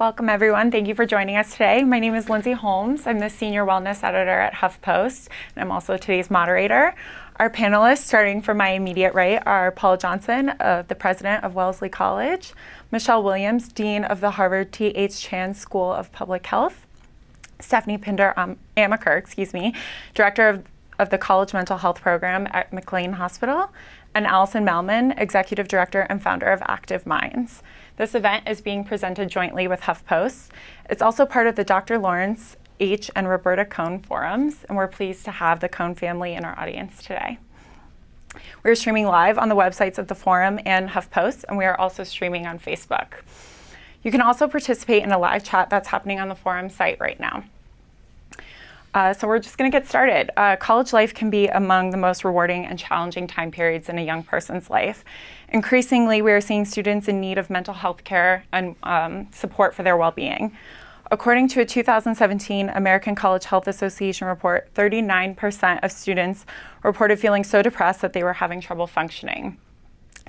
Welcome, everyone. Thank you for joining us today. My name is Lindsay Holmes. I'm the Senior Wellness Editor at HuffPost, and I'm also today's moderator. Our panelists, starting from my immediate right, are Paula Johnson, the President of Wellesley College, Michelle Williams, Dean of the Harvard T.H. Chan School of Public Health, Stephanie Pinder-Amaker, Director of the College Mental Health Program at McLean Hospital, and Allison Malman, Executive Director and Founder of Active Minds. This event is being presented jointly with HuffPost. It's also part of the Dr. Lawrence H. and Roberta Cohn forums, and we're pleased to have the Cohn family in our audience today. We're streaming live on the websites of the forum and HuffPost, and we are also streaming on Facebook. You can also participate in a live chat that's happening on the forum site right now. So we're just going to get started. College life can be among the most rewarding and challenging time periods in a young person's life. Increasingly, we are seeing students in need of mental health care and support for their well-being. According to a 2017 American College Health Association report, 39% of students reported feeling so depressed that they were having trouble functioning.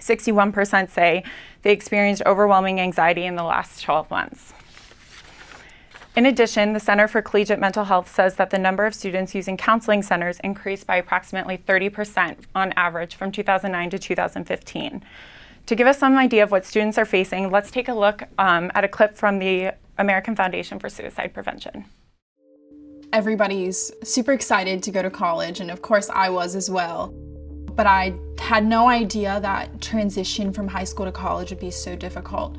61% say they experienced overwhelming anxiety in the last 12 months. In addition, the Center for Collegiate Mental Health says that the number of students using counseling centers increased by approximately 30% on average from 2009 to 2015. To give us some idea of what students are facing, let's take a look at a clip from the American Foundation for Suicide Prevention. Everybody's super excited to go to college, and of course I was as well. But I had no idea that transition from high school to college would be so difficult.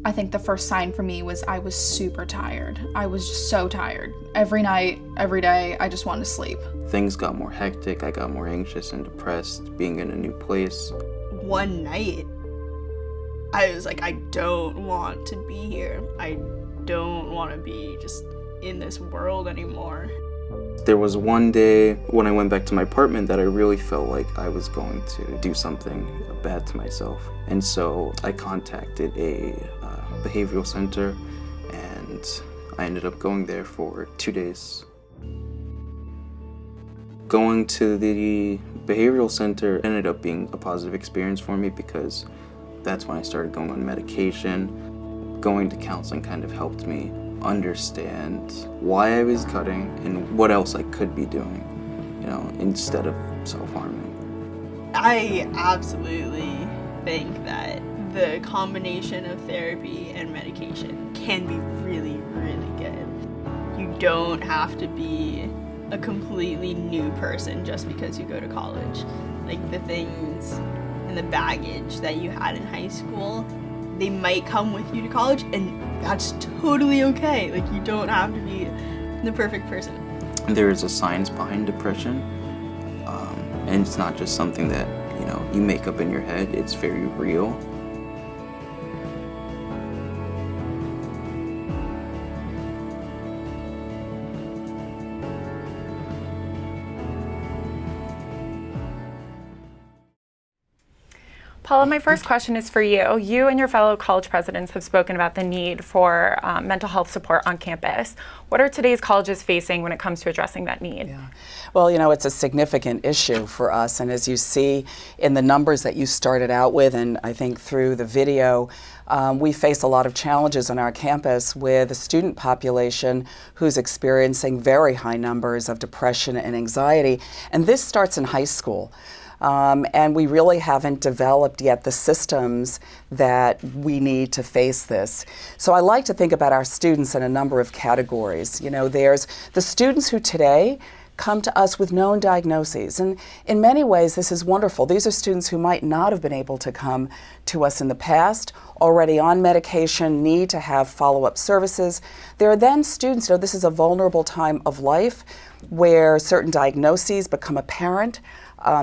I think the first sign for me was I was super tired. I was just so tired. Every night, every day, I just wanted to sleep. Things got more hectic. I got more anxious and depressed being in a new place. One night, I was like, I don't want to be here. I don't want to be just in this world anymore. There was one day when I went back to my apartment that I really felt like I was going to do something bad to myself. And so I contacted a behavioral center, and I ended up going there for 2 days. Going to the behavioral center ended up being a positive experience for me because that's when I started going on medication. Going to counseling kind of helped me understand why I was cutting and what else I could be doing, instead of self-harming. I absolutely think that the combination of therapy and medication can be really, really good. You don't have to be a completely new person just because you go to college. Like, the things and the baggage that you had in high school, they might come with you to college, and that's totally okay. Like, you don't have to be the perfect person. There is a science behind depression, and it's not just something that, you make up in your head. It's very real. Paula, my first question is for you. You and your fellow college presidents have spoken about the need for mental health support on campus. What are today's colleges facing when it comes to addressing that need? Yeah. Well, it's a significant issue for us, and as you see in the numbers that you started out with, and I think through the video, we face a lot of challenges on our campus with a student population who's experiencing very high numbers of depression and anxiety, and this starts in high school. And we really haven't developed yet the systems that we need to face this. So I like to think about our students in a number of categories. There's the students who today come to us with known diagnoses. And in many ways, this is wonderful. These are students who might not have been able to come to us in the past, already on medication, need to have follow-up services. There are then students, this is a vulnerable time of life where certain diagnoses become apparent.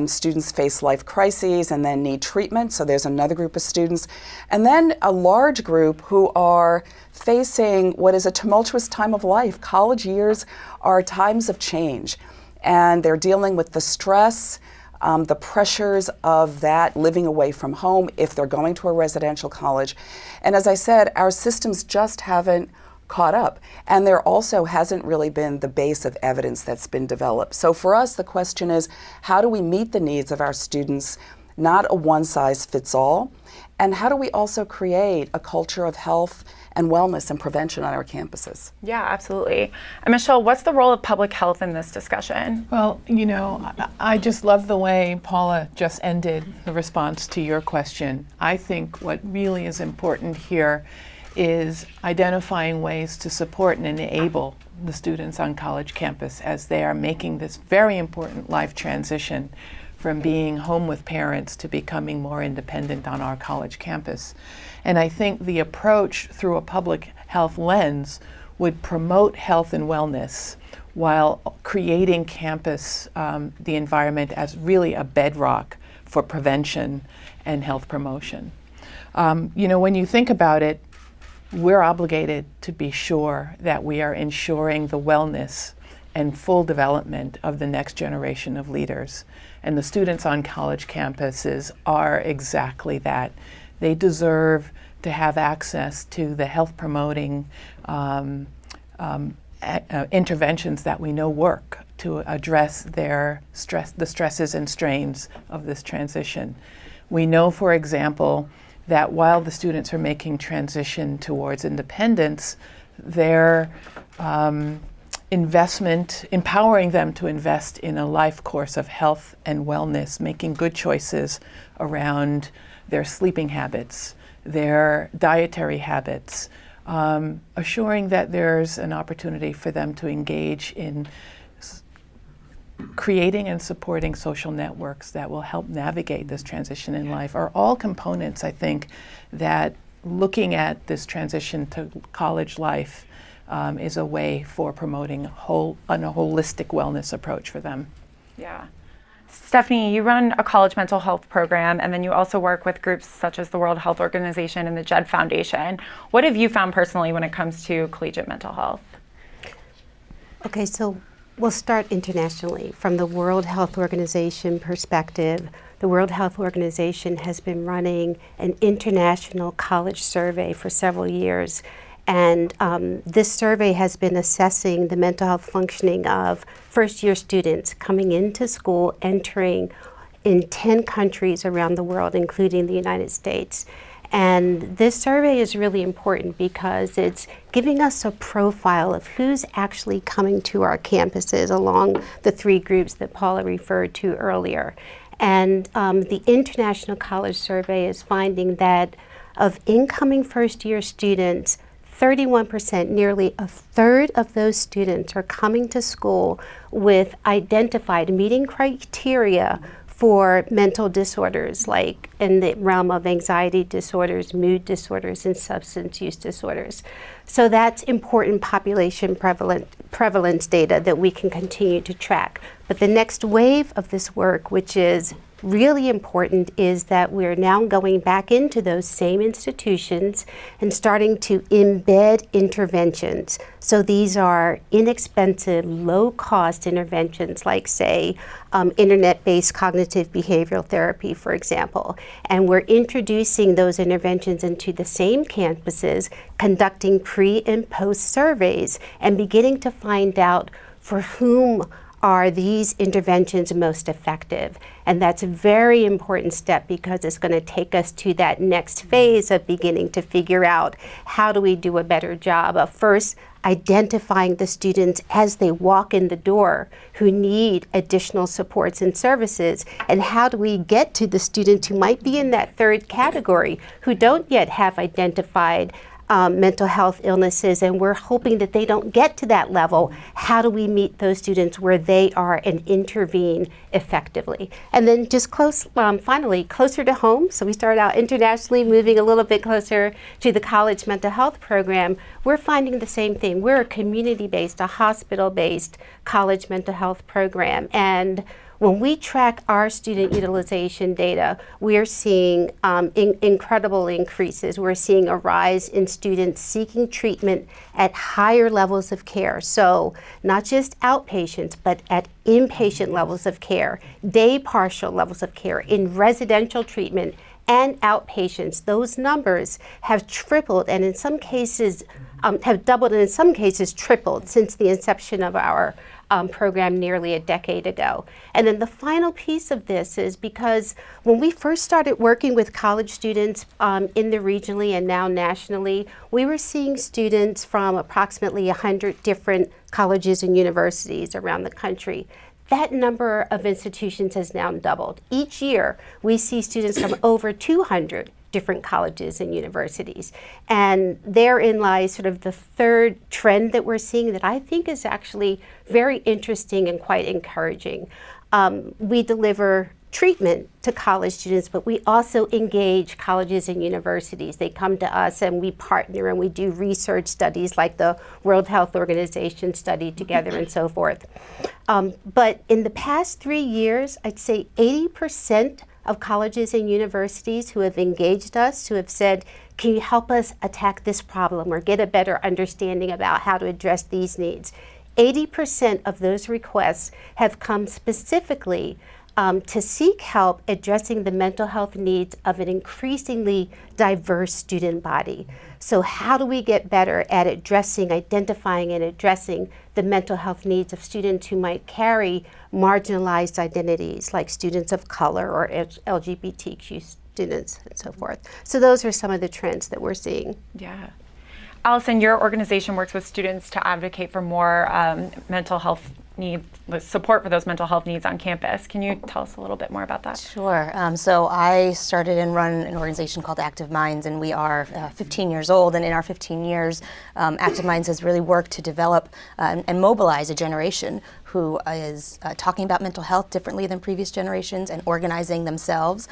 Students face life crises and then need treatment, so there's another group of students. And then a large group who are facing what is a tumultuous time of life. College years are times of change, and they're dealing with the stress, the pressures of that, living away from home if they're going to a residential college. And as I said, our systems just haven't caught up. And there also hasn't really been the base of evidence that's been developed. So for us, the question is, how do we meet the needs of our students? Not a one-size-fits-all. And how do we also create a culture of health and wellness and prevention on our campuses? Yeah, absolutely. And Michelle, what's the role of public health in this discussion? Well, I just love the way Paula just ended the response to your question. I think what really is important here is identifying ways to support and enable the students on college campus as they are making this very important life transition from being home with parents to becoming more independent on our college campus. And I think the approach through a public health lens would promote health and wellness while creating campus, the environment as really a bedrock for prevention and health promotion. When you think about it, we're obligated to be sure that we are ensuring the wellness and full development of the next generation of leaders. And the students on college campuses are exactly that. They deserve to have access to the health promoting interventions that we know work to address the stresses and strains of this transition. We know, for example, that while the students are making transition towards independence, their investment, empowering them to invest in a life course of health and wellness, making good choices around their sleeping habits, their dietary habits, assuring that there's an opportunity for them to engage in creating and supporting social networks that will help navigate this transition in life are all components, I think, that looking at this transition to college life is a way for promoting a holistic wellness approach for them. Yeah. Stephanie, you run a college mental health program, and then you also work with groups such as the World Health Organization and the JED Foundation. What have you found personally when it comes to collegiate mental health? Okay, so we'll start internationally. From the World Health Organization perspective, the World Health Organization has been running an international college survey for several years. And this survey has been assessing the mental health functioning of first-year students coming into school, entering in 10 countries around the world, including the United States. And this survey is really important because it's giving us a profile of who's actually coming to our campuses along the three groups that Paula referred to earlier. And the International College Survey is finding that of incoming first-year students, 31%, nearly a third of those students are coming to school with identified meeting criteria for mental disorders, like in the realm of anxiety disorders, mood disorders, and substance use disorders. So that's important population prevalence data that we can continue to track. But the next wave of this work, which is really important, is that we're now going back into those same institutions and starting to embed interventions. So these are inexpensive, low-cost interventions like, say, internet-based cognitive behavioral therapy, for example. And we're introducing those interventions into the same campuses, conducting pre- and post-surveys, and beginning to find out for whom are these interventions most effective. And that's a very important step because it's going to take us to that next phase of beginning to figure out how do we do a better job of first identifying the students as they walk in the door who need additional supports and services, and how do we get to the students who might be in that third category who don't yet have identified mental health illnesses, and we're hoping that they don't get to that level. How do we meet those students where they are and intervene effectively? And then just finally, closer to home. So we started out internationally, moving a little bit closer to the college mental health program. We're finding the same thing. We're a community-based, a hospital-based college mental health program. And when we track our student utilization data, we're seeing incredible increases. We're seeing a rise in students seeking treatment at higher levels of care. So not just outpatients, but at inpatient levels of care, day partial levels of care, in residential treatment, and outpatients, those numbers have tripled, and in some cases have doubled, and in some cases tripled since the inception of our program nearly a decade ago. And then the final piece of this is because when we first started working with college students in the regionally and now nationally, we were seeing students from approximately 100 different colleges and universities around the country. That number of institutions has now doubled. Each year, we see students from over 200 different colleges and universities. And therein lies sort of the third trend that we're seeing that I think is actually very interesting and quite encouraging. We deliver treatment to college students, but we also engage colleges and universities. They come to us and we partner and we do research studies like the World Health Organization study together and so forth. But in the past 3 years, I'd say 80% of colleges and universities who have engaged us, who have said, can you help us attack this problem or get a better understanding about how to address these needs? 80% of those requests have come specifically to seek help addressing the mental health needs of an increasingly diverse student body. So how do we get better at identifying and addressing the mental health needs of students who might carry marginalized identities, like students of color or LGBTQ students and so forth? So those are some of the trends that we're seeing. Yeah. Allison, your organization works with students to advocate for more mental health needs, support for those mental health needs on campus. Can you tell us a little bit more about that? Sure. So I started and run an organization called Active Minds, and we are 15 years old. And in our 15 years, Active Minds has really worked to develop and mobilize a generation who is talking about mental health differently than previous generations and organizing themselves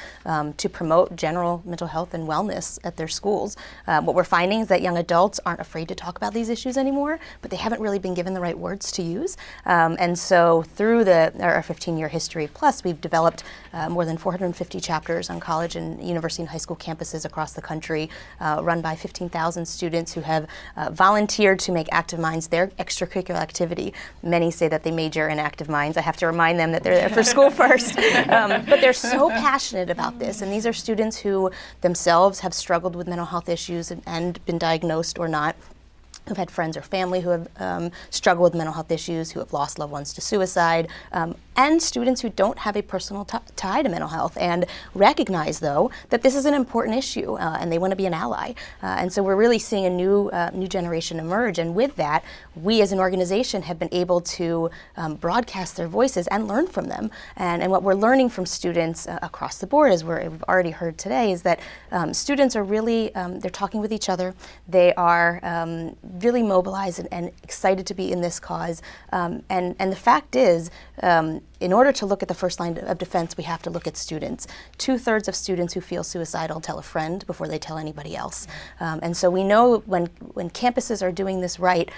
to promote general mental health and wellness at their schools. What we're finding is that young adults aren't afraid to talk about these issues anymore, but they haven't really been given the right words to use. And so through our 15-year history plus, we've developed more than 450 chapters on college and university and high school campuses across the country, run by 15,000 students who have volunteered to make Active Minds their extracurricular activity. Many say that they major in Active Minds. I have to remind them that they're there for school first. But they're so passionate about this. And these are students who themselves have struggled with mental health issues and been diagnosed or not, who've had friends or family who have struggled with mental health issues, who have lost loved ones to suicide, and students who don't have a personal tie to mental health and recognize, though, that this is an important issue and they want to be an ally. And so we're really seeing a new generation emerge. And with that, we as an organization have been able to broadcast their voices and learn from them. And what we're learning from students across the board, as we've already heard today, is that students are really, they're talking with each other. They are really mobilized and excited to be in this cause. And the fact is, in order to look at the first line of defense, we have to look at students. 2/3 of students who feel suicidal tell a friend before they tell anybody else. And so we know when campuses are doing this right,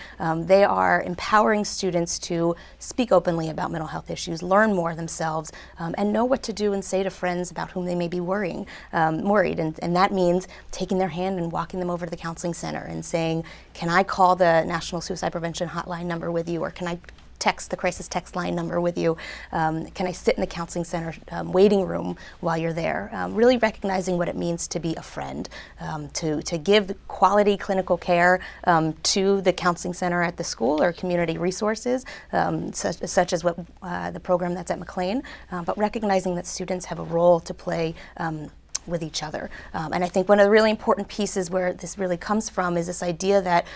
they are empowering students to speak openly about mental health issues, learn more themselves, and know what to do and say to friends about whom they may be worried. And that means taking their hand and walking them over to the counseling center and saying, can I call the National Suicide Prevention Hotline number with you, or can I text the crisis text line number with you? Can I sit in the counseling center waiting room while you're there? Really recognizing what it means to be a friend, to give quality clinical care to the counseling center at the school or community resources, such as what the program that's at McLean, but recognizing that students have a role to play with each other. And I think one of the really important pieces where this really comes from is this idea that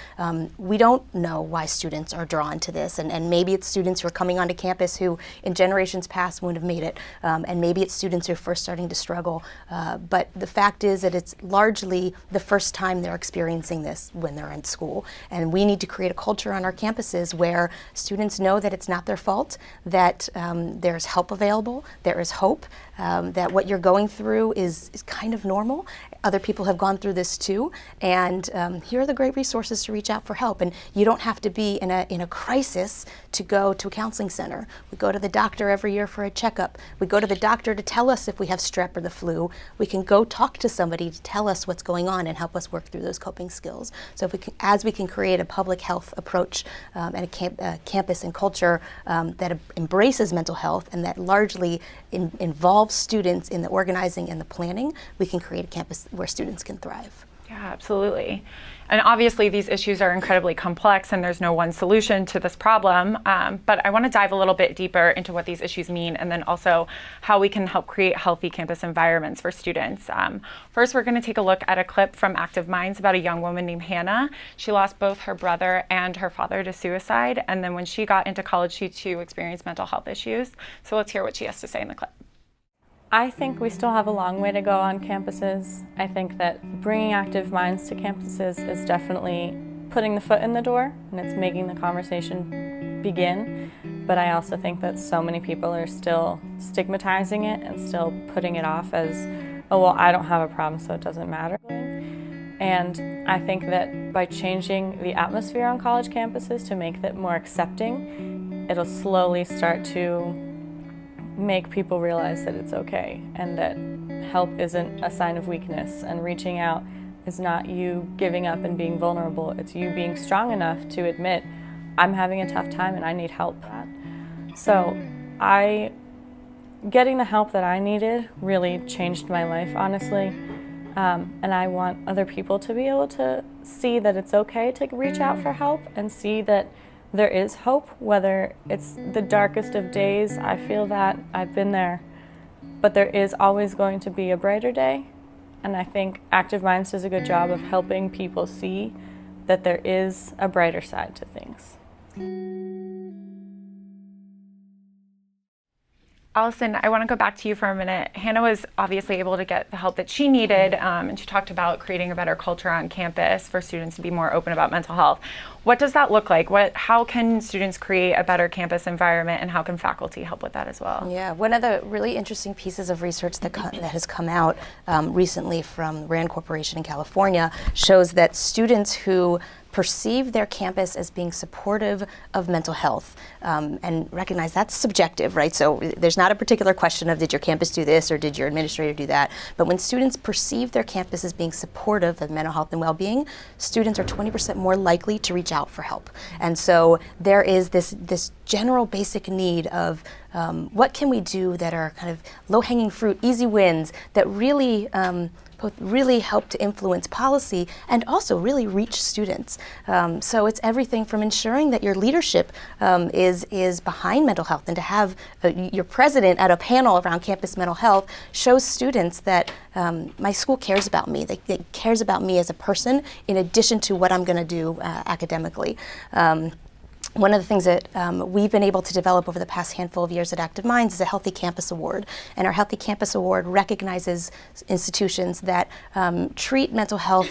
we don't know why students are drawn to this. And maybe it's students who are coming onto campus who in generations past wouldn't have made it. And maybe it's students who are first starting to struggle. But the fact is that it's largely the first time they're experiencing this when they're in school. And we need to create a culture on our campuses where students know that it's not their fault, that there's help available, there is hope, that what you're going through is kind of normal, other people have gone through this too, and here are the great resources to reach out for help. And you don't have to be in a crisis to go to a counseling center. We go to the doctor every year for a checkup. We go to the doctor to tell us if we have strep or the flu. We can go talk to somebody to tell us what's going on and help us work through those coping skills. So if we can, as we can create a public health approach and a campus and culture that embraces mental health and that largely involves students in the organizing and the planning, we can create a campus where students can thrive. Yeah, absolutely. And obviously these issues are incredibly complex and there's no one solution to this problem, but I want to dive a little bit deeper into what these issues mean and then also how we can help create healthy campus environments for students. First, we're going to take a look at a clip from Active Minds about a young woman named Hannah. She lost both her brother and her father to suicide, and then when she got into college, she too experienced mental health issues. So let's hear what she has to say in the clip. I think we still have a long way to go on campuses. I think that bringing Active Minds to campuses is definitely putting the foot in the door and it's making the conversation begin. But I also think that so many people are still stigmatizing it and still putting it off as, oh, well, I don't have a problem, so it doesn't matter. And I think that by changing the atmosphere on college campuses to make it more accepting, it'll slowly start to make people realize that it's okay and that help isn't a sign of weakness and reaching out is not you giving up and being vulnerable. It's you being strong enough to admit, I'm having a tough time and I need help. So getting the help that I needed really changed my life, honestly. And I want other people to be able to see that it's okay to reach out for help and see that there is hope, whether it's the darkest of days. I feel that, I've been there, but there is always going to be a brighter day. And I think Active Minds does a good job of helping people see that there is a brighter side to things. Allison, I want to go back to you for a minute. Hannah was obviously able to get the help that she needed, and she talked about creating a better culture on campus for students to be more open about mental health. What does that look like? How can students create a better campus environment, and how can faculty help with that as well? Yeah, one of the really interesting pieces of research that has come out recently from Rand Corporation in California shows that students who perceive their campus as being supportive of mental health and recognize that's subjective, right? So there's not a particular question of did your campus do this or did your administrator do that, but when students perceive their campus as being supportive of mental health and well-being, students are 20% more likely to reach out for help. And so there is this general basic need of what can we do that are kind of low-hanging fruit, easy wins that really both really help to influence policy and also really reach students. So it's everything from ensuring that your leadership is behind mental health, and to have your president at a panel around campus mental health shows students that my school cares about me. It cares about me as a person in addition to what I'm going to do academically. One of the things that we've been able to develop over the past handful of years at Active Minds is a Healthy Campus Award. And our Healthy Campus Award recognizes institutions that treat mental health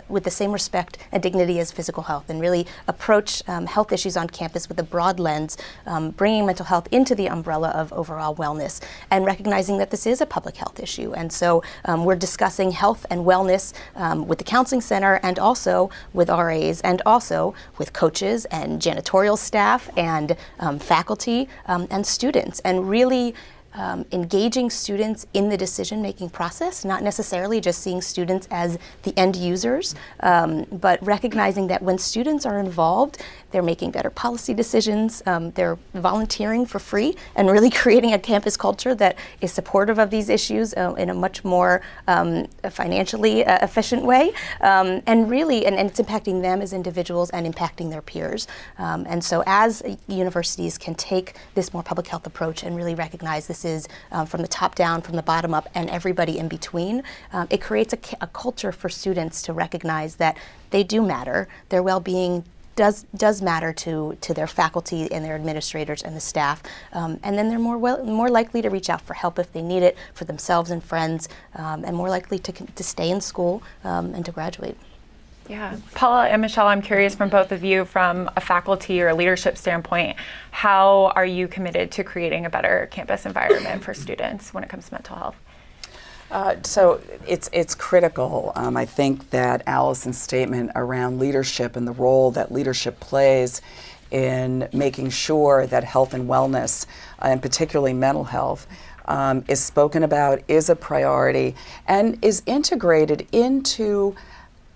with the same respect and dignity as physical health, and really approach health issues on campus with a broad lens, bringing mental health into the umbrella of overall wellness, and recognizing that this is a public health issue. And so we're discussing health and wellness with the counseling center, and also with RAs, and also with coaches and janitorial staff and faculty and students, and really engaging students in the decision-making process, not necessarily just seeing students as the end users, but recognizing that when students are involved, they're making better policy decisions, they're volunteering for free, and really creating a campus culture that is supportive of these issues in a much more financially efficient way, and really, and it's impacting them as individuals and impacting their peers. And so as universities can take this more public health approach and really recognize this is from the top down, from the bottom up, and everybody in between, it creates a culture for students to recognize that they do matter, their well-being does matter to their faculty and their administrators and the staff, and then they're more likely to reach out for help if they need it for themselves and friends, and more likely to stay in school and to graduate. Yeah. Paula and Michelle, I'm curious from both of you, from a faculty or leadership standpoint, how are you committed to creating a better campus environment for students when it comes to mental health? So it's critical. I think that Allison's statement around leadership and the role that leadership plays in making sure that health and wellness, and particularly mental health, is spoken about, is a priority, and is integrated into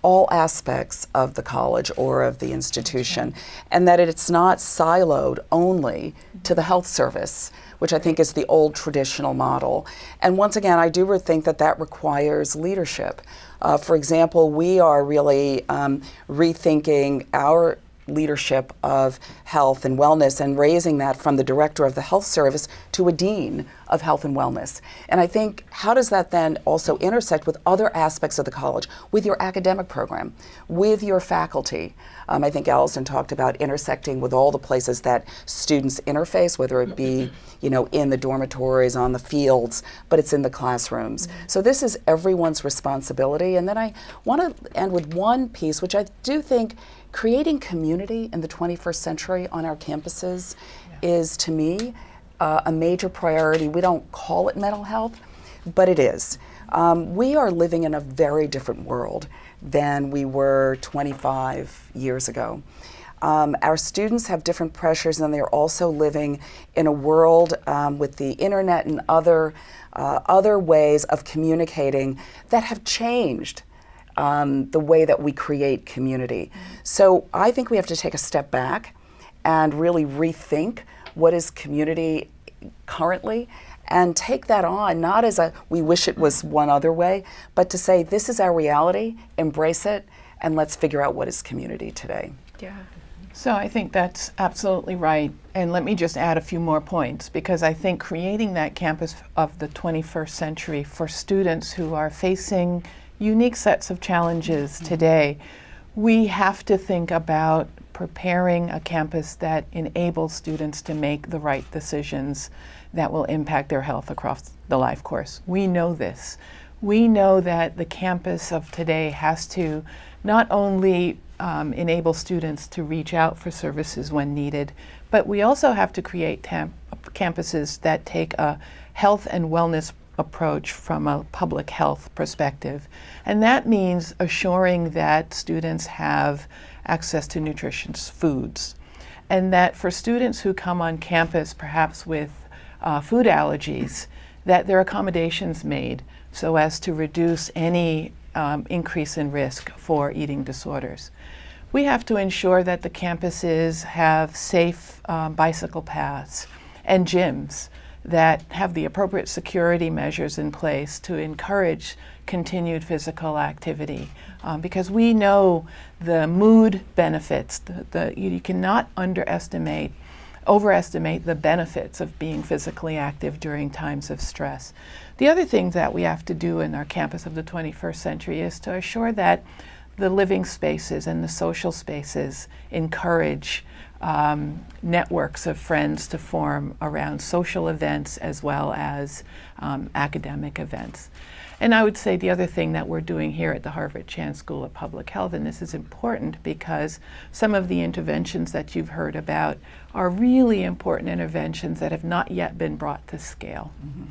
all aspects of the college or of the institution, and that it's not siloed only to the health service, which I think is the old traditional model. And once again, I do think that that requires leadership. For example, we are really rethinking our leadership of health and wellness and raising that from the director of the health service to a dean of health and wellness. And I think, how does that then also intersect with other aspects of the college, with your academic program, with your faculty? I think Allison talked about intersecting with all the places that students interface, whether it be, you know, in the dormitories, on the fields, but it's in the classrooms. So this is everyone's responsibility. And then I want to end with one piece, which I do think creating community in the 21st century on our campuses is, to me, a major priority. We don't call it mental health, but it is. We are living in a very different world than we were 25 years ago. Our students have different pressures, and they're also living in a world with the internet and other ways of communicating that have changed the way that we create community. So I think we have to take a step back and really rethink what is community currently, and take that on, not as a we wish it was one other way, but to say this is our reality, embrace it, and let's figure out what is community today. Yeah. So I think that's absolutely right. And let me just add a few more points, because I think creating that campus of the 21st century for students who are facing unique sets of challenges today, we have to think about preparing a campus that enables students to make the right decisions that will impact their health across the life course. We know this. We know that the campus of today has to not only enable students to reach out for services when needed, but we also have to create campuses that take a health and wellness approach from a public health perspective. And that means assuring that students have access to nutritious foods. And that for students who come on campus perhaps with food allergies, that there are accommodations made so as to reduce any increase in risk for eating disorders. We have to ensure that the campuses have safe bicycle paths and gyms that have the appropriate security measures in place to encourage continued physical activity, because we know the mood benefits. You cannot overestimate the benefits of being physically active during times of stress. The other thing that we have to do in our campus of the 21st century is to assure that the living spaces and the social spaces encourage networks of friends to form around social events as well as academic events. And I would say the other thing that we're doing here at the Harvard Chan School of Public Health, and this is important because some of the interventions that you've heard about are really important interventions that have not yet been brought to scale. Mm-hmm.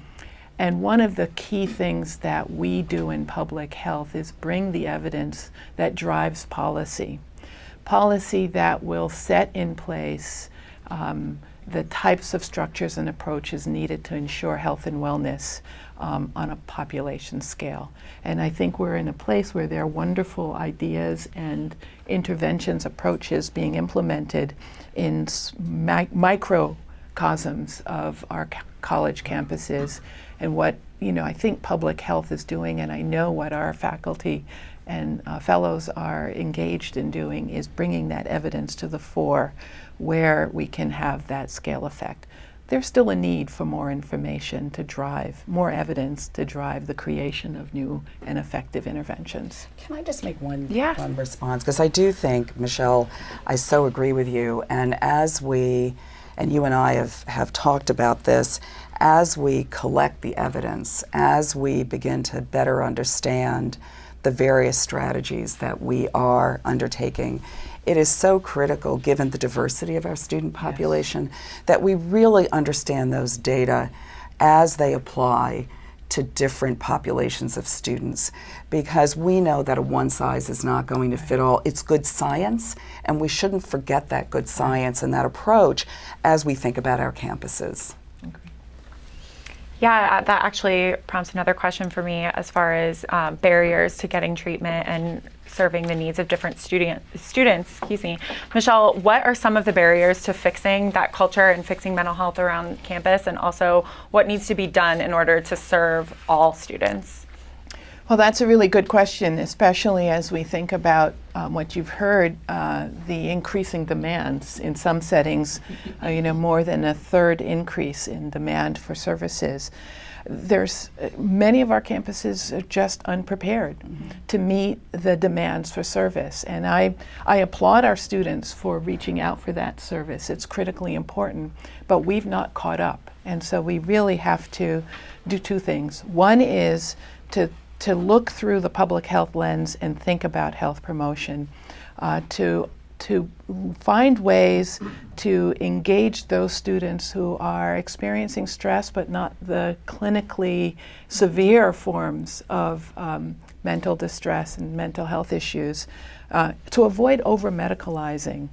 And one of the key things that we do in public health is bring the evidence that drives policy that will set in place the types of structures and approaches needed to ensure health and wellness on a population scale. And I think we're in a place where there are wonderful ideas and interventions, approaches being implemented in microcosms of our college campuses. And what I think public health is doing, and I know what our faculty and fellows are engaged in doing, is bringing that evidence to the fore where we can have that scale effect. There's still a need for more information to drive, more evidence to drive the creation of new and effective interventions. Can I just make one response? Because I do think, Michelle, I so agree with you. And as we, and you and I have talked about this, as we collect the evidence, as we begin to better understand the various strategies that we are undertaking, it is so critical, given the diversity of our student population, that we really understand those data as they apply to different populations of students, because we know that a one size is not going to fit all. It's good science, and we shouldn't forget that good science and that approach as we think about our campuses. Yeah, that actually prompts another question for me as far as barriers to getting treatment and serving the needs of different students. Michelle, what are some of the barriers to fixing that culture and fixing mental health around campus, and also what needs to be done in order to serve all students? Well, that's a really good question, especially as we think about what you've heard, the increasing demands in some settings, more than a third increase in demand for services. There's many of our campuses are just unprepared to meet the demands for service, and I applaud our students for reaching out for that service. It's critically important, but we've not caught up, and so we really have to do two things. One is to look through the public health lens and think about health promotion, to find ways to engage those students who are experiencing stress but not the clinically severe forms of mental distress and mental health issues, to avoid over-medicalizing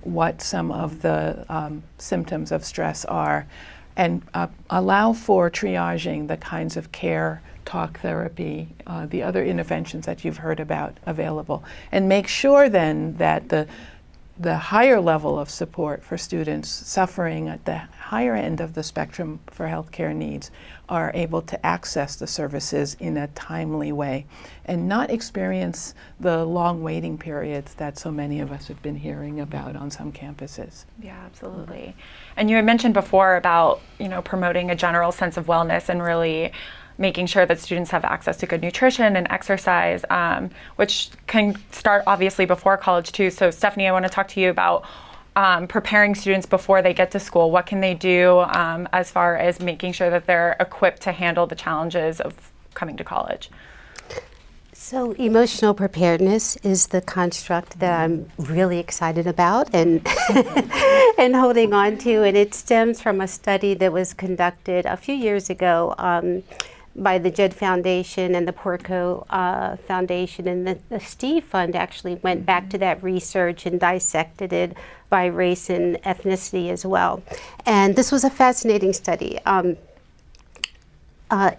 what some of the symptoms of stress are, and allow for triaging the kinds of care, talk therapy, the other interventions that you've heard about available, and make sure then that the higher level of support for students suffering at the higher end of the spectrum for healthcare needs are able to access the services in a timely way and not experience the long waiting periods that so many of us have been hearing about on some campuses. Yeah, absolutely. And you had mentioned before about, promoting a general sense of wellness and really making sure that students have access to good nutrition and exercise, which can start obviously before college too. So Stephanie, I want to talk to you about preparing students before they get to school. What can they do as far as making sure that they're equipped to handle the challenges of coming to college? So emotional preparedness is the construct that I'm really excited about and and holding on to, and it stems from a study that was conducted a few years ago by the Jed Foundation and the Porco Foundation, and the Steve Fund actually went back to that research and dissected it by race and ethnicity as well. And this was a fascinating study.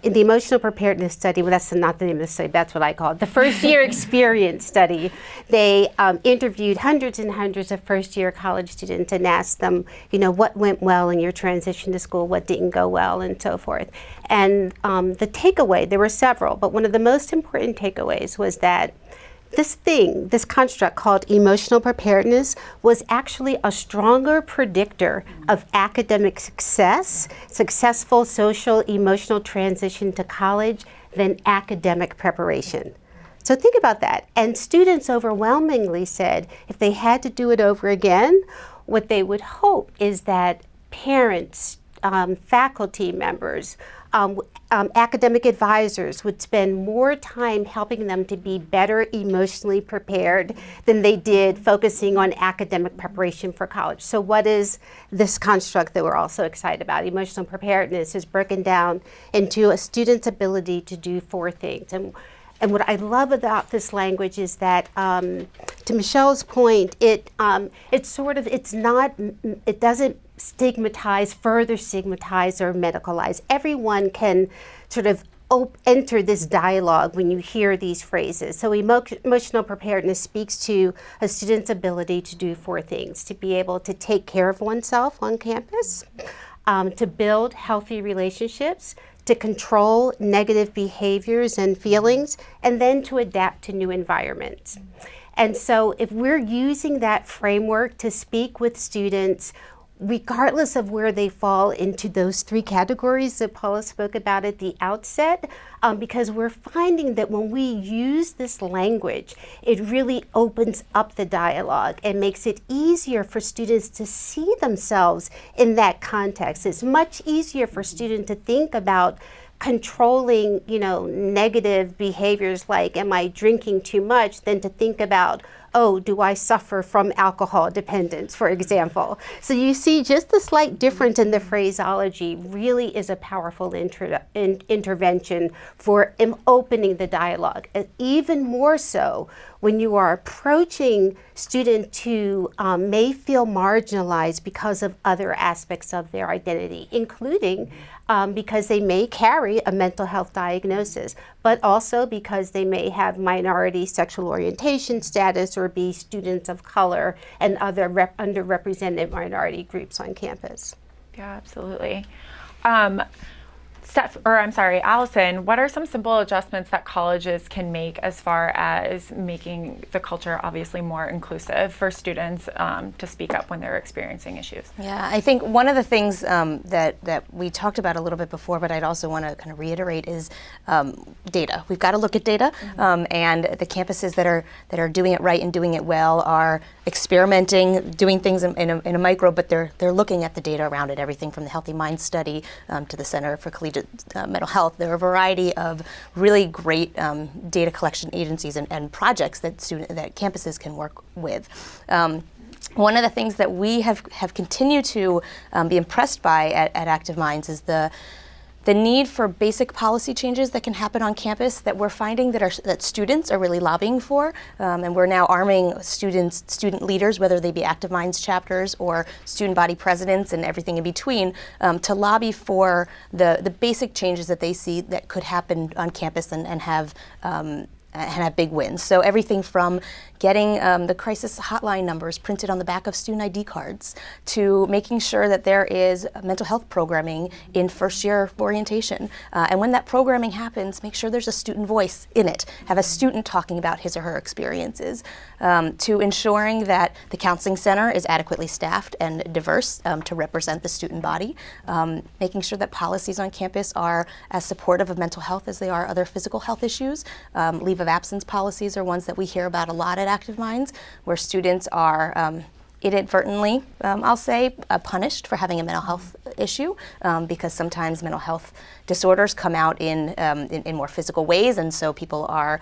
In the emotional preparedness study, well, that's not the name of the study, that's what I call it, the first year experience study, they interviewed hundreds and hundreds of first year college students and asked them, what went well in your transition to school, what didn't go well, and so forth. And the takeaway, there were several, but one of the most important takeaways was that this construct called emotional preparedness was actually a stronger predictor of academic success, successful social emotional transition to college than academic preparation. So think about that. And students overwhelmingly said if they had to do it over again, what they would hope is that parents, faculty members, academic advisors would spend more time helping them to be better emotionally prepared than they did focusing on academic preparation for college. So what is this construct that we're also excited about? Emotional preparedness is broken down into a student's ability to do 4 things. And what I love about this language is that, to Michelle's point, it doesn't further stigmatize or medicalize. Everyone can sort of enter this dialogue when you hear these phrases. So emotional preparedness speaks to a student's ability to do 4 things: to be able to take care of oneself on campus, to build healthy relationships, to control negative behaviors and feelings, and then to adapt to new environments. And so if we're using that framework to speak with students, regardless of where they fall into those 3 categories that Paula spoke about at the outset, because we're finding that when we use this language, it really opens up the dialogue and makes it easier for students to see themselves in that context. It's much easier for students to think about controlling, negative behaviors like, am I drinking too much, than to think about, oh, do I suffer from alcohol dependence, for example. So you see just the slight difference in the phraseology really is a powerful intervention for opening the dialogue. And even more so when you are approaching students who may feel marginalized because of other aspects of their identity, including because they may carry a mental health diagnosis, but also because they may have minority sexual orientation status or be students of color and other underrepresented minority groups on campus. Yeah, absolutely. Allison, what are some simple adjustments that colleges can make as far as making the culture obviously more inclusive for students to speak up when they're experiencing issues? Yeah, I think one of the things that we talked about a little bit before, but I'd also want to kind of reiterate is data. We've got to look at data, and the campuses that are doing it right and doing it well are experimenting, doing things in a micro, but they're looking at the data around it, everything from the Healthy Minds study to the Center for Collegiate Mental Health. There are a variety of really great data collection agencies and projects that campuses can work with. One of the things that we have continued to be impressed by at Active Minds is the need for basic policy changes that can happen on campus that we're finding that students are really lobbying for, and we're now arming student leaders, whether they be Active Minds chapters or student body presidents and everything in between, to lobby for the basic changes that they see that could happen on campus and have big wins. So everything from getting the crisis hotline numbers printed on the back of student ID cards to making sure that there is mental health programming in first year orientation. And when that programming happens, make sure there's a student voice in it. Have a student talking about his or her experiences. To ensuring that the counseling center is adequately staffed and diverse to represent the student body. Making sure that policies on campus are as supportive of mental health as they are other physical health issues. Leave of absence policies are ones that we hear about a lot at Active Minds, where students are inadvertently, I'll say, punished for having a mental health issue because sometimes mental health disorders come out in more physical ways, and so people are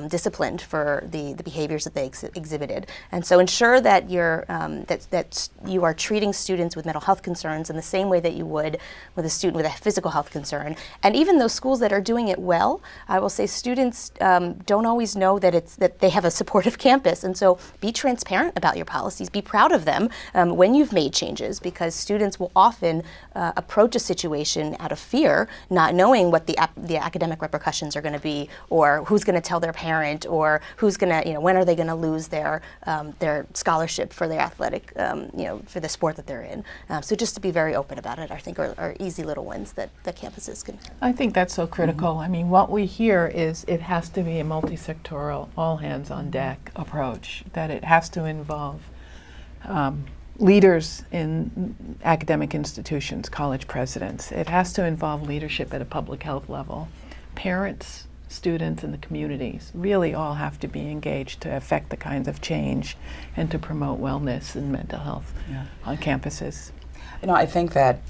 disciplined for the behaviors that they exhibited. And so ensure that that you are treating students with mental health concerns in the same way that you would with a student with a physical health concern. And even those schools that are doing it well, I will say students don't always know that they have a supportive campus, and so be transparent about your policies. Be proud of them when you've made changes, because students will often approach a situation out of fear, not knowing what the academic repercussions are going to be, or who's going to tell their parent, or who's going to, when are they going to lose their scholarship for their athletic, for the sport that they're in. So just to be very open about it, I think are easy little wins that the campuses can. I think that's so critical. I mean, what we hear is it has to be a multi-sectoral, all hands on deck approach, that it has to involve leaders in academic institutions, college presidents. It has to involve leadership at a public health level. Parents, students, and the communities really all have to be engaged to affect the kinds of change and to promote wellness and mental health on campuses. I think that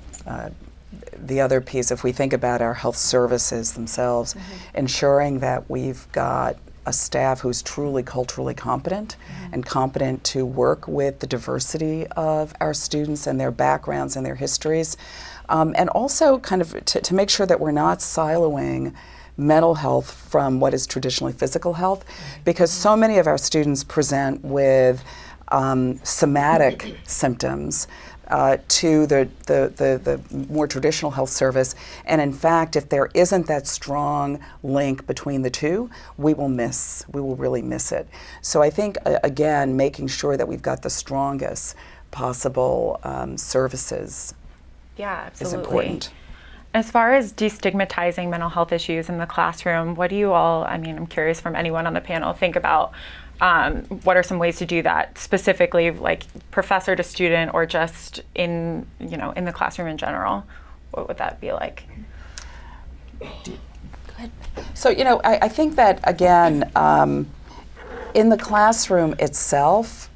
the other piece, if we think about our health services themselves, ensuring that we've got a staff who's truly culturally competent and competent to work with the diversity of our students and their backgrounds and their histories, and also kind of to make sure that we're not siloing mental health from what is traditionally physical health, because so many of our students present with somatic symptoms to the more traditional health service. And in fact, if there isn't that strong link between the two, we will really miss it. So I think, again, making sure that we've got the strongest possible services is important. As far as destigmatizing mental health issues in the classroom, what do you all, I'm curious from anyone on the panel, think about what are some ways to do that specifically, like professor to student, or just in the classroom in general? What would that be like? Go ahead. So, I think that, again, in the classroom itself,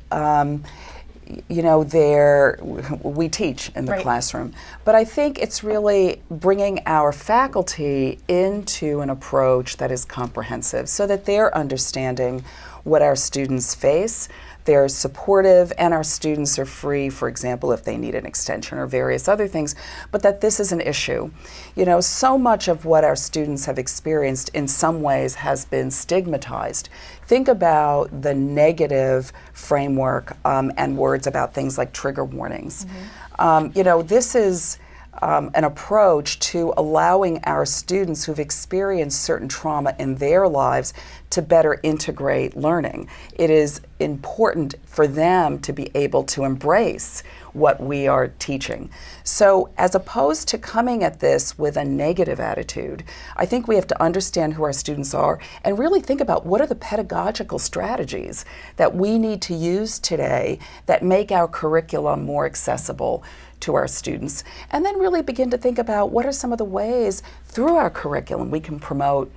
we teach in the classroom, but I think it's really bringing our faculty into an approach that is comprehensive so that they're understanding what our students face. They're supportive, and our students are free, for example, if they need an extension or various other things, but that this is an issue. You know, so much of what our students have experienced in some ways has been stigmatized. Think about the negative framework and words about things like trigger warnings. You know, this is an approach to allowing our students who've experienced certain trauma in their lives to better integrate learning. It is important for them to be able to embrace what we are teaching. So as opposed to coming at this with a negative attitude, I think we have to understand who our students are and really think about what are the pedagogical strategies that we need to use today that make our curriculum more accessible to our students, and then really begin to think about what are some of the ways through our curriculum we can promote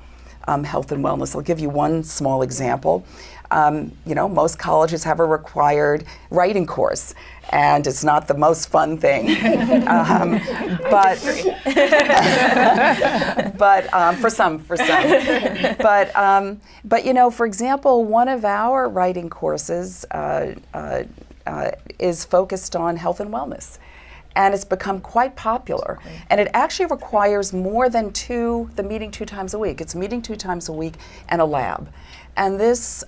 health and wellness. I'll give you one small example. You know, most colleges have a required writing course, and it's not the most fun thing. But for some. But you know, for example, one of our writing courses is focused on health and wellness. And it's become quite popular. And it actually requires more than the meeting 2 times a week. It's meeting 2 times a week and a lab. And this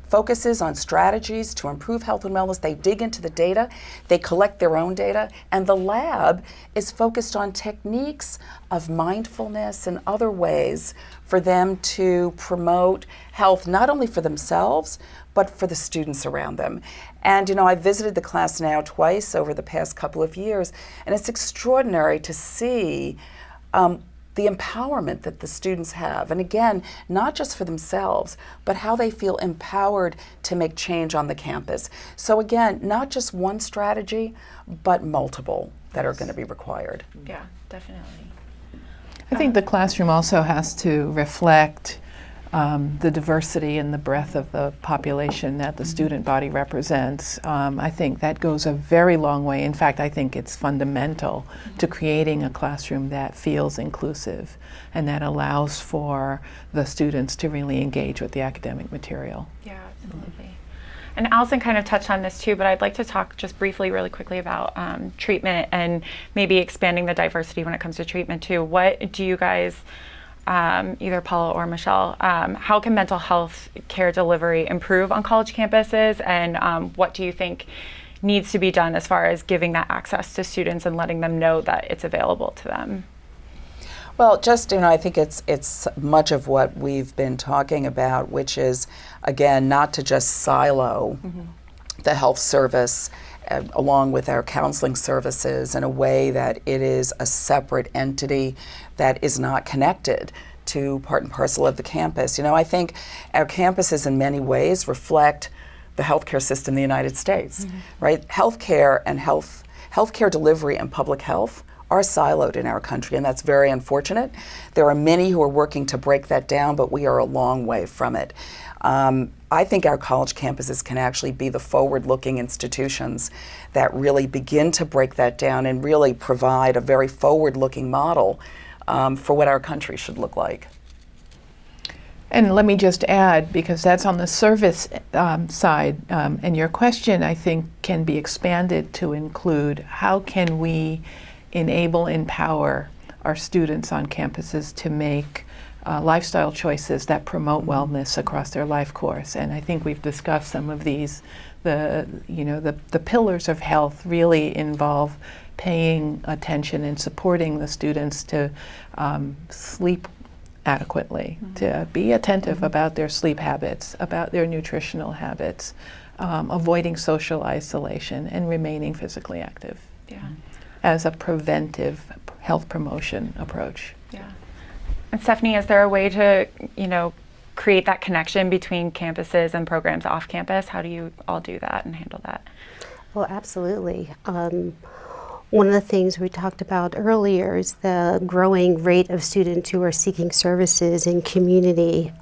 focuses on strategies to improve health and wellness. They dig into the data, they collect their own data, and the lab is focused on techniques of mindfulness and other ways for them to promote health, not only for themselves, but for the students around them. And you know, I've visited the class now twice over the past couple of years, and it's extraordinary to see the empowerment that the students have. And again, not just for themselves, but how they feel empowered to make change on the campus. So again, not just one strategy, but multiple that are going to be required. Yeah, definitely. I think the classroom also has to reflect the diversity and the breadth of the population that the student body represents. I think that goes a very long way. In fact, I think it's fundamental to creating a classroom that feels inclusive and that allows for the students to really engage with the academic material. Yeah, absolutely. And Allison kind of touched on this too, but I'd like to talk just briefly, really quickly about treatment and maybe expanding the diversity when it comes to treatment too. What do you guys, either Paula or Michelle, how can mental health care delivery improve on college campuses, and what do you think needs to be done as far as giving that access to students and letting them know that it's available to them? Well, just, you know, I think it's much of what we've been talking about, which is, again, not to just silo the health service along with our counseling services in a way that it is a separate entity that is not connected to part and parcel of the campus. You know, I think our campuses in many ways reflect the healthcare system in the United States, right? Healthcare and healthcare delivery and public health are siloed in our country, and that's very unfortunate. There are many who are working to break that down, but we are a long way from it. I think our college campuses can actually be the forward-looking institutions that really begin to break that down and really provide a very forward-looking model for what our country should look like. And let me just add, because that's on the service side, and your question, I think, can be expanded to include how can we enable, empower our students on campuses to make lifestyle choices that promote wellness across their life course. And I think we've discussed some of these. The pillars of health really involve paying attention and supporting the students to sleep adequately, to be attentive about their sleep habits, about their nutritional habits, avoiding social isolation, and remaining physically active as a preventive health promotion approach. Yeah. And Stephanie, is there a way to, create that connection between campuses and programs off campus? How do you all do that and handle that? Well, absolutely. One of the things we talked about earlier is the growing rate of students who are seeking services in community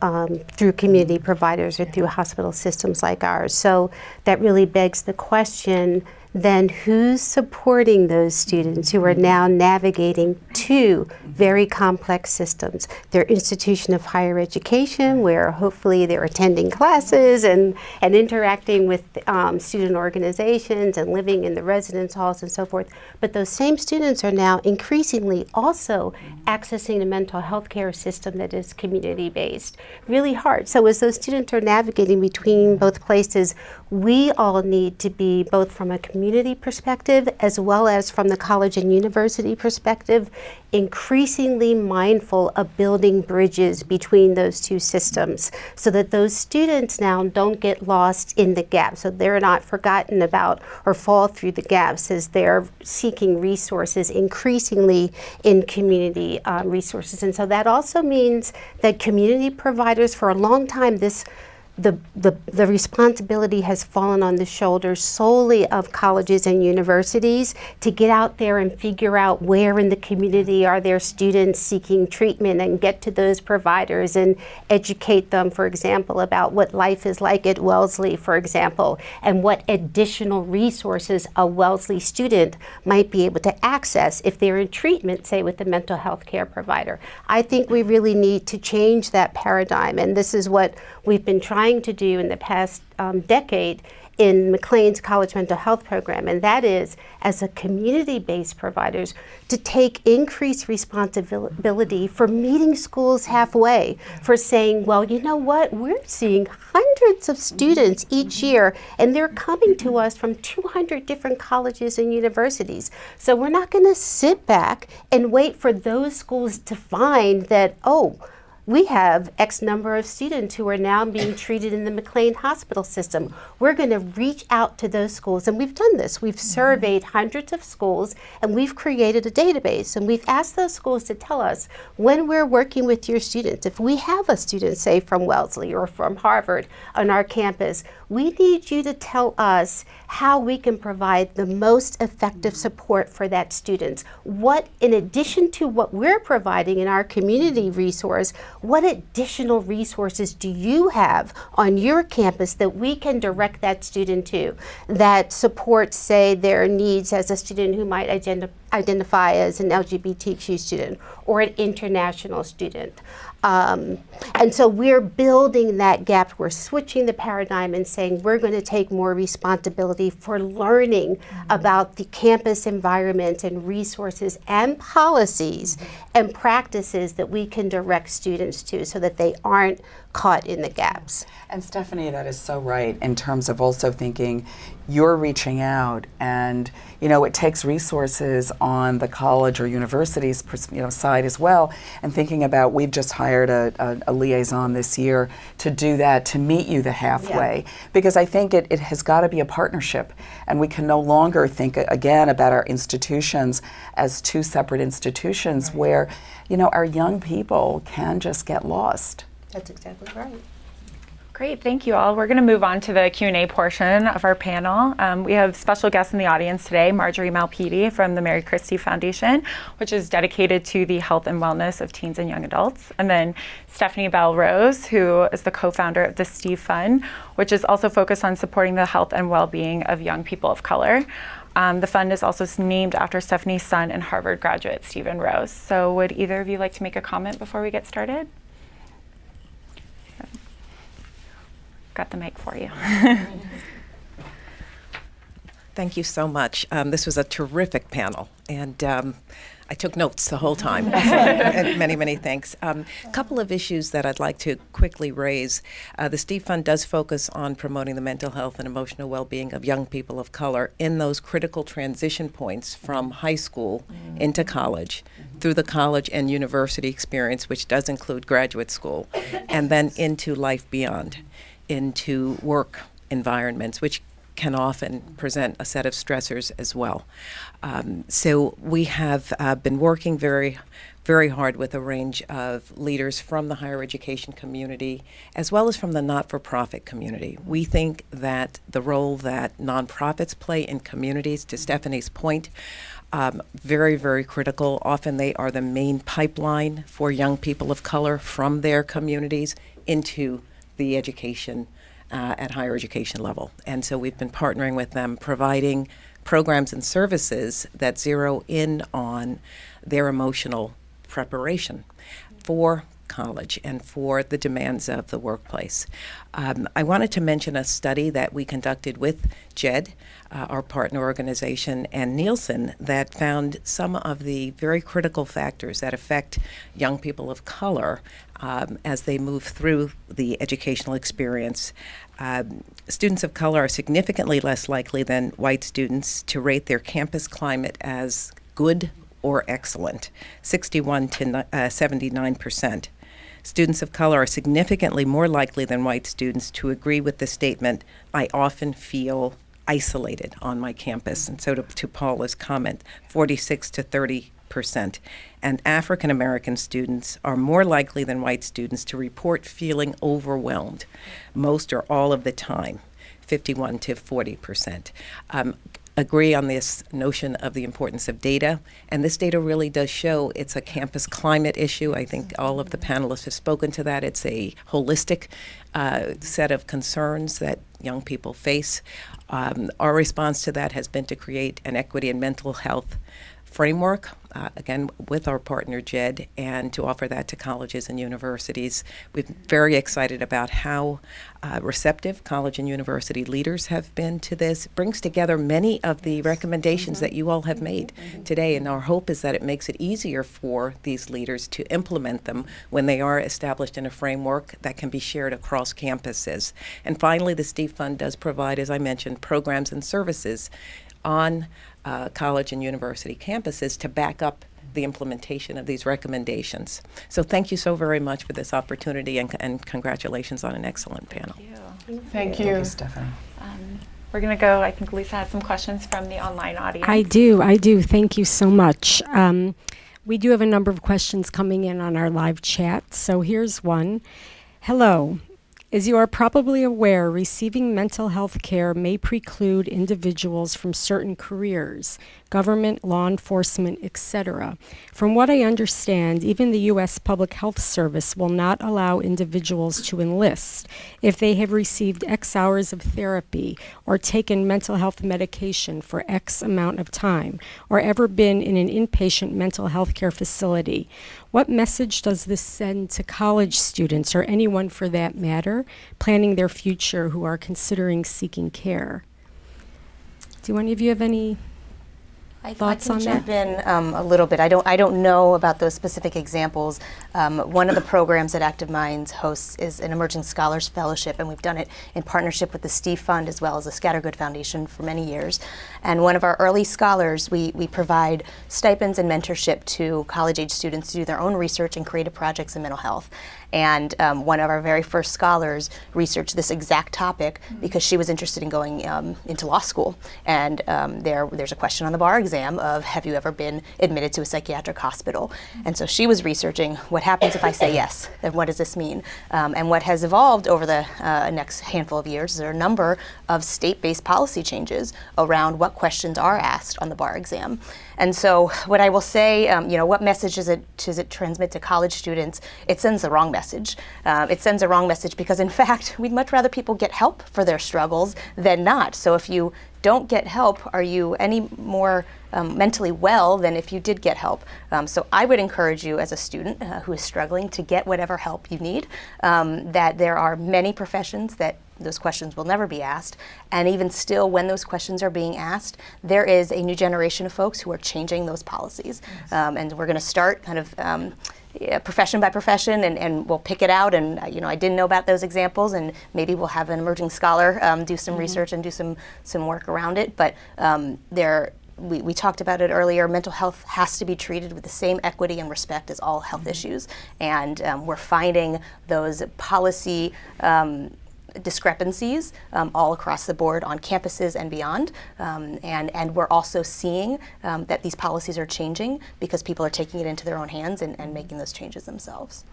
through community providers or through hospital systems like ours. So that really begs the question, then who's supporting those students who are now navigating two very complex systems. Their institution of higher education, where hopefully they're attending classes and interacting with student organizations and living in the residence halls and so forth. But those same students are now increasingly also accessing a mental health care system that is community-based. Really hard. So as those students are navigating between both places, we all need to be, both from a community perspective as well as from the college and university perspective, increasingly mindful of building bridges between those two systems so that those students now don't get lost in the gap, so they're not forgotten about or fall through the gaps as they're seeking resources increasingly in community resources. And so that also means that community providers, for a long time, the responsibility has fallen on the shoulders solely of colleges and universities to get out there and figure out where in the community are there students seeking treatment and get to those providers and educate them, for example, about what life is like at Wellesley, for example, and what additional resources a Wellesley student might be able to access if they're in treatment, say, with a mental health care provider. I think we really need to change that paradigm, and this is what we've been trying to do in the past decade in McLean's College Mental Health Program, and that is, as a community-based providers, to take increased responsibility for meeting schools halfway, for saying, well, you know what, we're seeing hundreds of students each year, and they're coming to us from 200 different colleges and universities. So we're not going to sit back and wait for those schools to find that, oh, we have X number of students who are now being treated in the McLean hospital system. We're going to reach out to those schools, and we've done this. We've surveyed hundreds of schools, and we've created a database, and we've asked those schools to tell us when we're working with your students. If we have a student, say, from Wellesley or from Harvard on our campus, we need you to tell us how we can provide the most effective support for that student. What, in addition to what we're providing in our community resource, what additional resources do you have on your campus that we can direct that student to that supports, say, their needs as a student who might identify as an LGBTQ student or an international student? And so we're building that gap. We're switching the paradigm and saying we're going to take more responsibility for learning about the campus environment and resources and policies and practices that we can direct students to so that they aren't caught in the gaps. And Stephanie, that is so right in terms of also thinking you're reaching out, and it takes resources on the college or university's side as well, and thinking about, we've just hired a liaison this year to do that, to meet you the halfway, because I think it has got to be a partnership, and we can no longer think again about our institutions as two separate institutions where our young people can just get lost. That's exactly right. Great, thank you all. We're going to move on to the Q&A portion of our panel. We have special guests in the audience today, Marjorie Malpede from the Mary Christie Foundation, which is dedicated to the health and wellness of teens and young adults. And then Stephanie Bell Rose, who is the co-founder of the Steve Fund, which is also focused on supporting the health and well-being of young people of color. The fund is also named after Stephanie's son and Harvard graduate, Stephen Rose. So would either of you like to make a comment before we get started? Got the mic for you. Thank you so much. This was a terrific panel, and I took notes the whole time. And many, many thanks. A couple of issues that I'd like to quickly raise. The Steve Fund does focus on promoting the mental health and emotional well-being of young people of color in those critical transition points from high school into college, through the college and university experience, which does include graduate school, and then into life beyond, into work environments, which can often present a set of stressors as well. So we have been working very, very hard with a range of leaders from the higher education community, as well as from the not-for-profit community. We think that the role that nonprofits play in communities, to Stephanie's point, very, very critical. Often they are the main pipeline for young people of color from their communities into the education at higher education level. And so we've been partnering with them, providing programs and services that zero in on their emotional preparation for college and for the demands of the workplace. I wanted to mention a study that we conducted with JED, our partner organization, and Nielsen that found some of the very critical factors that affect young people of color as they move through the educational experience. Students of color are significantly less likely than white students to rate their campus climate as good or excellent, 61 to 79%. Students of color are significantly more likely than white students to agree with the statement, "I often feel isolated on my campus." And so to Paula's comment, 46 to 30%. And African American students are more likely than white students to report feeling overwhelmed most or all of the time, 51 to 40%. Agree on this notion of the importance of data, and this data really does show it's a campus climate issue. I think all of the panelists have spoken to that. It's a holistic set of concerns that young people face. Our response to that has been to create an equity and mental health framework, again, with our partner JED, and to offer that to colleges and universities. We're very excited about how receptive college and university leaders have been to this. It brings together many of the recommendations that you all have made today, and our hope is that it makes it easier for these leaders to implement them when they are established in a framework that can be shared across campuses. And finally, the Steve Fund does provide, as I mentioned, programs and services on college and university campuses to back up the implementation of these recommendations. So thank you so very much for this opportunity, and congratulations on an excellent panel. Thank you. Thank you, Stephanie. We're going to go, I think Lisa has some questions from the online audience. I do. Thank you so much. We do have a number of questions coming in on our live chat. So here's one. Hello. As you are probably aware, receiving mental health care may preclude individuals from certain careers, government, law enforcement, etc. From what I understand, even the U.S. Public Health Service will not allow individuals to enlist if they have received X hours of therapy or taken mental health medication for X amount of time or ever been in an inpatient mental health care facility. What message does this send to college students, or anyone for that matter, planning their future who are considering seeking care? Do any of you have any thoughts on that? I can jump in a little bit. I don't know about those specific examples. One of the programs that Active Minds hosts is an Emerging Scholars Fellowship, and we've done it in partnership with the Steve Fund as well as the Scattergood Foundation for many years. And one of our early scholars, we provide stipends and mentorship to college-age students to do their own research and creative projects in mental health. And one of our very first scholars researched this exact topic because she was interested in going into law school. And there's a question on the bar exam of, have you ever been admitted to a psychiatric hospital? And so she was researching, what happens if I say yes? And what does this mean? And what has evolved over the next handful of years is there are a number of state-based policy changes around what questions are asked on the bar exam. And so what I will say, what message does it transmit to college students? It sends the wrong message. It sends a wrong message because, in fact, we'd much rather people get help for their struggles than not. So if you don't get help, are you any more mentally well than if you did get help? So I would encourage you as a student who is struggling to get whatever help you need, that there are many professions that those questions will never be asked. And even still, when those questions are being asked, there is a new generation of folks who are changing those policies. And we're going to start kind of profession by profession, and we'll pick it out. And I didn't know about those examples, and maybe we'll have an emerging scholar do some research and do some work around it. But we talked about it earlier. Mental health has to be treated with the same equity and respect as all health issues. And we're finding those policy discrepancies all across the board on campuses and beyond. And we're also seeing that these policies are changing because people are taking it into their own hands and making those changes themselves.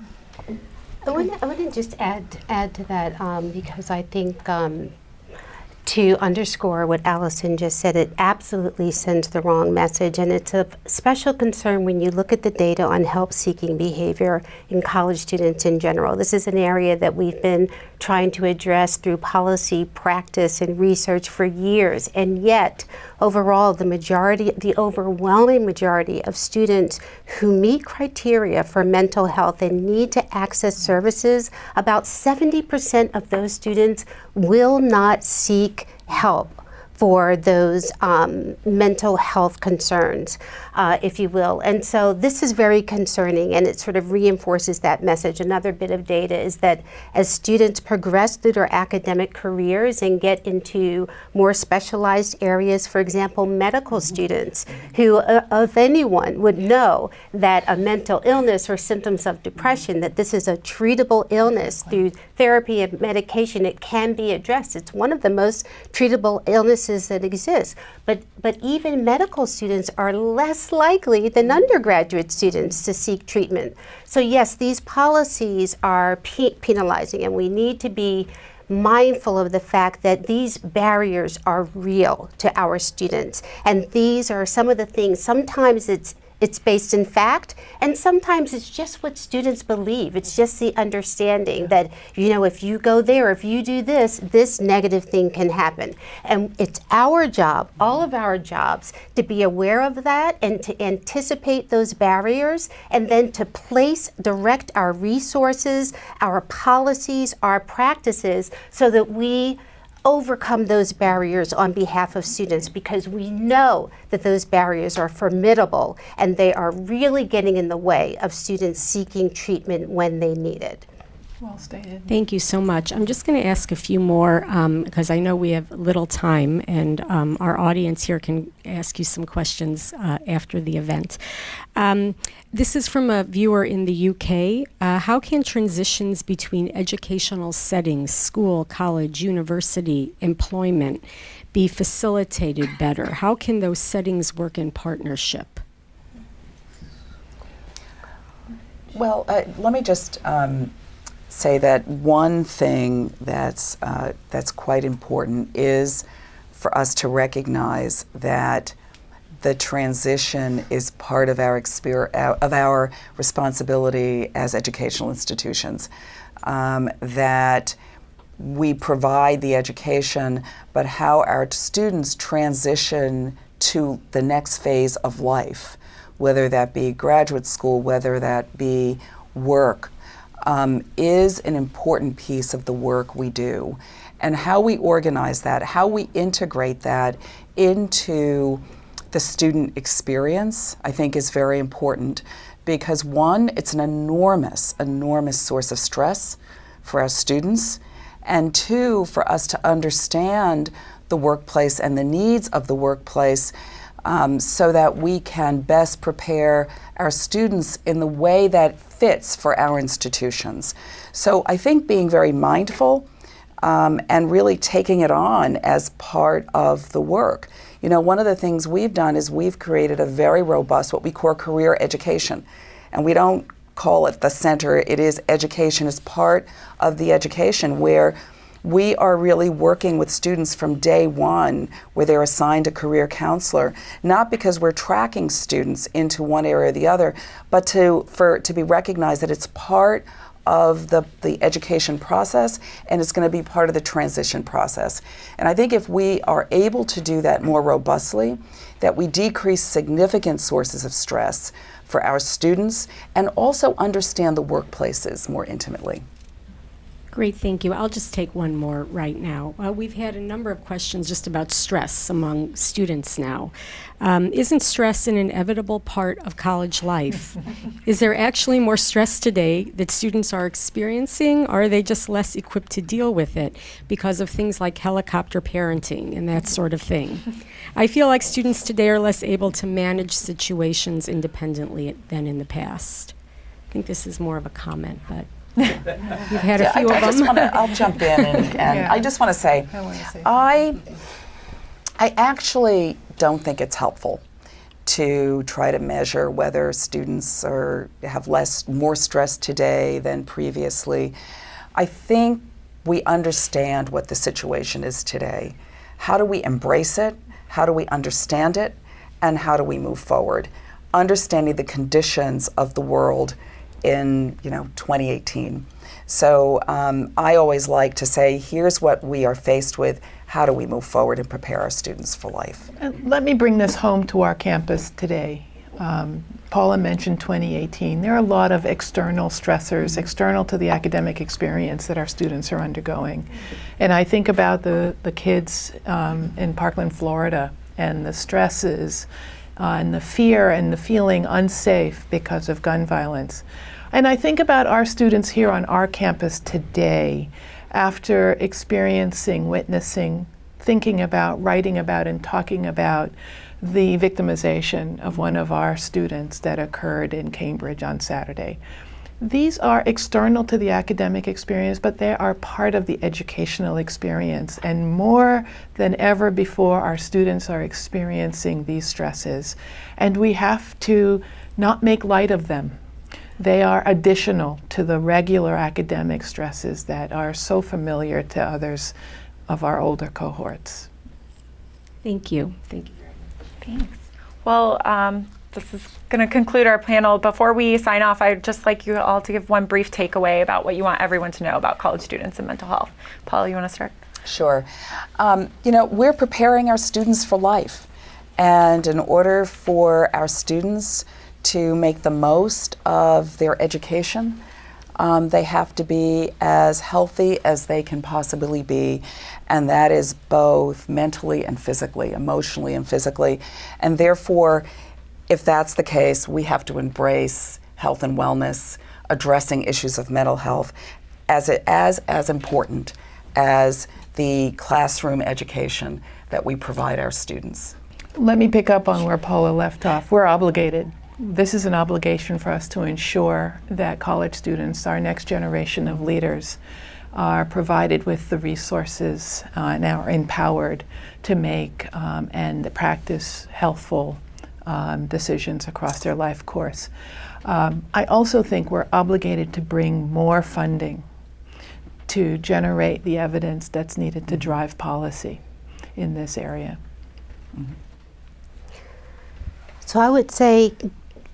I want to just add to that because I think to underscore what Allison just said, it absolutely sends the wrong message, and it's of special concern when you look at the data on help-seeking behavior in college students in general. This is an area that we've been trying to address through policy, practice, and research for years. And yet, overall, the overwhelming majority of students who meet criteria for mental health and need to access services, about 70% of those students will not seek help for those mental health concerns, if you will. And so this is very concerning, and it sort of reinforces that message. Another bit of data is that as students progress through their academic careers and get into more specialized areas, for example, medical students, who, if anyone, would know that a mental illness or symptoms of depression, that this is a treatable illness through therapy and medication, it can be addressed. It's one of the most treatable illnesses that exist. But even medical students are less likely than undergraduate students to seek treatment. So yes, these policies are penalizing, and we need to be mindful of the fact that these barriers are real to our students. And these are some of the things, sometimes it's based in fact, and sometimes it's just what students believe. It's just the understanding that, you know, if you go there, if you do this, this negative thing can happen. And it's our job, all of our jobs, to be aware of that and to anticipate those barriers, and then to direct our resources, our policies, our practices, so that we overcome those barriers on behalf of students, because we know that those barriers are formidable and they are really getting in the way of students seeking treatment when they need it. Well stated. Thank you so much. I'm just going to ask a few more because I know we have little time, and our audience here can ask you some questions after the event. This is from a viewer in the UK. How can transitions between educational settings, school, college, university, employment, be facilitated better? How can those settings work in partnership? Well, let me just say that one thing that's quite important is for us to recognize that the transition is part of our responsibility as educational institutions. That we provide the education, but how our students transition to the next phase of life, whether that be graduate school, whether that be work, is an important piece of the work we do. And how we organize that, how we integrate that into the student experience, I think is very important, because one, it's an enormous source of stress for our students, and two, for us to understand the workplace and the needs of the workplace so that we can best prepare our students in the way that fits for our institutions. So I think being very mindful and really taking it on as part of the work. You know, one of the things we've done is we've created a very robust, what we call career education. And we don't call it the center, it is education as part of the education, where we are really working with students from day one, where they're assigned a career counselor, not because we're tracking students into one area or the other, but to be recognized that it's part of the education process, and it's going to be part of the transition process. And I think if we are able to do that more robustly, that we decrease significant sources of stress for our students and also understand the workplaces more intimately. Great, thank you. I'll just take one more right now. We've had a number of questions just about stress among students now. Isn't stress an inevitable part of college life? Is there actually more stress today that students are experiencing, or are they just less equipped to deal with it because of things like helicopter parenting and that sort of thing? I feel like students today are less able to manage situations independently than in the past. I think this is more of a comment, but you've had a few of them. I'll jump in and Yeah. I just want to say, I actually don't think it's helpful to try to measure whether students have more stress today than previously. I think we understand what the situation is today. How do we embrace it? How do we understand it? And how do we move forward? Understanding the conditions of the world in 2018. So I always like to say, here's what we are faced with. How do we move forward and prepare our students for life? And let me bring this home to our campus today. Paula mentioned 2018. There are a lot of external stressors, external to the academic experience that our students are undergoing. And I think about the kids in Parkland, Florida, and the stresses and the fear and the feeling unsafe because of gun violence. And I think about our students here on our campus today after experiencing, witnessing, thinking about, writing about, and talking about the victimization of one of our students that occurred in Cambridge on Saturday. These are external to the academic experience, but they are part of the educational experience. And more than ever before, our students are experiencing these stresses. And we have to not make light of them. They are additional to the regular academic stresses that are so familiar to others of our older cohorts. Thank you. Thank you. Thanks. Well, this is going to conclude our panel. Before we sign off, I'd just like you all to give one brief takeaway about what you want everyone to know about college students and mental health. Paula, you want to start? Sure. We're preparing our students for life. And in order for our students to make the most of their education, they have to be as healthy as they can possibly be, and that is both mentally and physically, emotionally and physically. And therefore, if that's the case, we have to embrace health and wellness, addressing issues of mental health as important as the classroom education that we provide our students. Let me pick up on where Paula left off. We're obligated. This is an obligation for us to ensure that college students, our next generation of leaders, are provided with the resources and are empowered to make and practice healthful decisions across their life course. I also think we're obligated to bring more funding to generate the evidence that's needed to drive policy in this area. Mm-hmm. So I would say,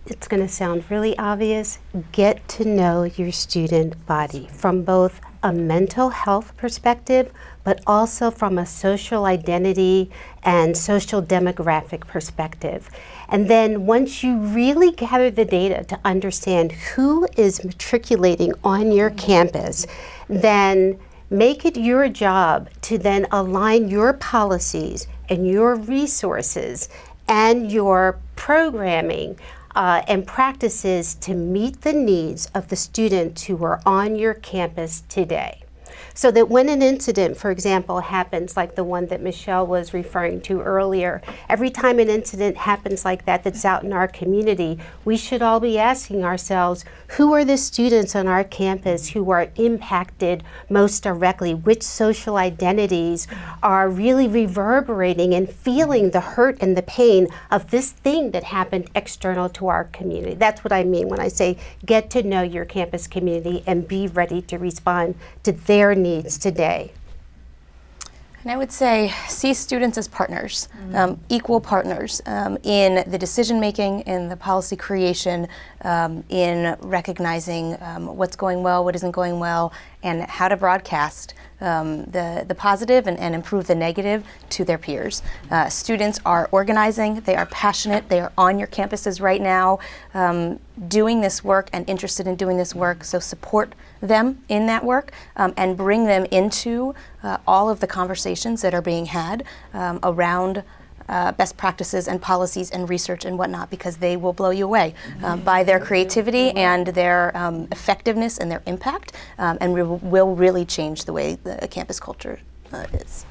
it's going to sound really obvious, get to know your student body from both a mental health perspective, but also from a social identity and social demographic perspective. And then once you really gather the data to understand who is matriculating on your campus, then make it your job to then align your policies and your resources and your programming and practices to meet the needs of the students who are on your campus today. So that when an incident, for example, happens like the one that Michelle was referring to earlier, every time an incident happens like that that's out in our community, we should all be asking ourselves, who are the students on our campus who are impacted most directly? Which social identities are really reverberating and feeling the hurt and the pain of this thing that happened external to our community? That's what I mean when I say get to know your campus community and be ready to respond to their needs today. And I would say see students as partners, equal partners in the decision making, in the policy creation, in recognizing what's going well, what isn't going well, and how to broadcast the positive and improve the negative to their peers. Students are organizing, they are passionate, they are on your campuses right now doing this work and interested in doing this work, so support them in that work and bring them into all of the conversations that are being had around best practices and policies and research and whatnot, because they will blow you away by their creativity and their effectiveness and their impact, and will really change the way the campus culture is.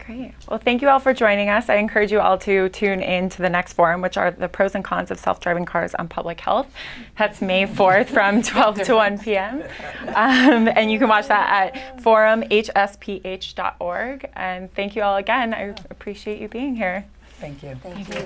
Great. Well, thank you all for joining us. I encourage you all to tune in to the next forum, which are the pros and cons of self-driving cars on public health. That's May 4th from 12 to 1 p.m. And you can watch that at forumhsph.org. And thank you all again. I appreciate you being here. Thank you. Thank you.